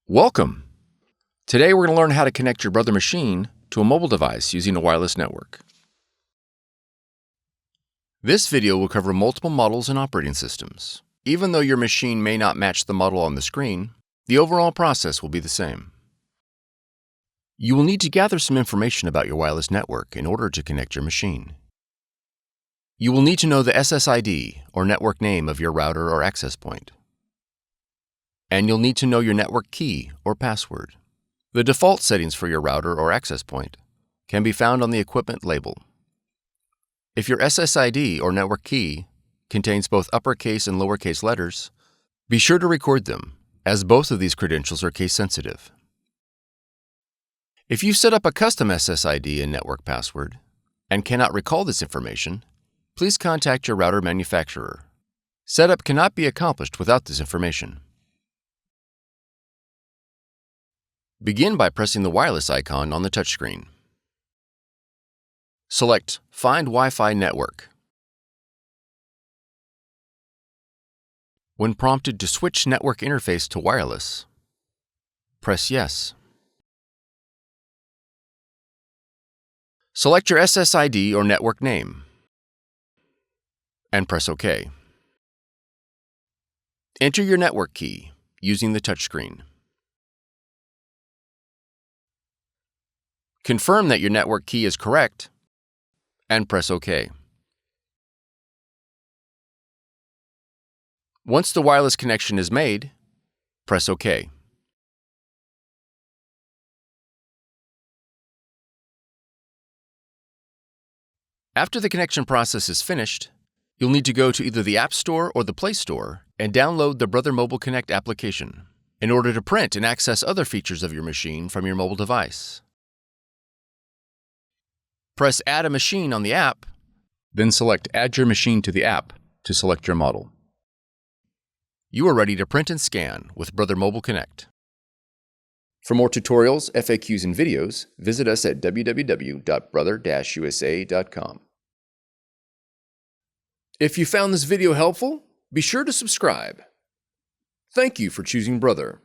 Welcome! Today we're going to learn how to connect your Brother machine to a mobile device using a wireless network. This video will cover multiple models and operating systems. Even though your machine may not match the model on the screen, the overall process will be the same. You will need to gather some information about your wireless network in order to connect your machine. You will need to know the SSID, or network name, of your router or access point. And you'll need to know your network key or password. The default settings for your router or access point can be found on the equipment label. If your SSID or network key contains both uppercase and lowercase letters, be sure to record them, as both of these credentials are case sensitive. If you've set up a custom SSID and network password and cannot recall this information, please contact your router manufacturer. Setup cannot be accomplished without this information. Begin by pressing the wireless icon on the touchscreen. Select Find Wi-Fi Network. When prompted to switch network interface to wireless, press Yes. Select your SSID or network name and press OK. Enter your network key using the touchscreen. Confirm that your network key is correct and press OK. Once the wireless connection is made, press OK. After the connection process is finished, you'll need to go to either the App Store or the Play Store and download the Brother Mobile Connect application in order to print and access other features of your machine from your mobile device. Press Add a Machine on the app, then select Add your machine to the app to select your model. You are ready to print and scan with Brother Mobile Connect. For more tutorials, FAQs, and videos, visit us at www.brother-usa.com. If you found this video helpful, be sure to subscribe. Thank you for choosing Brother.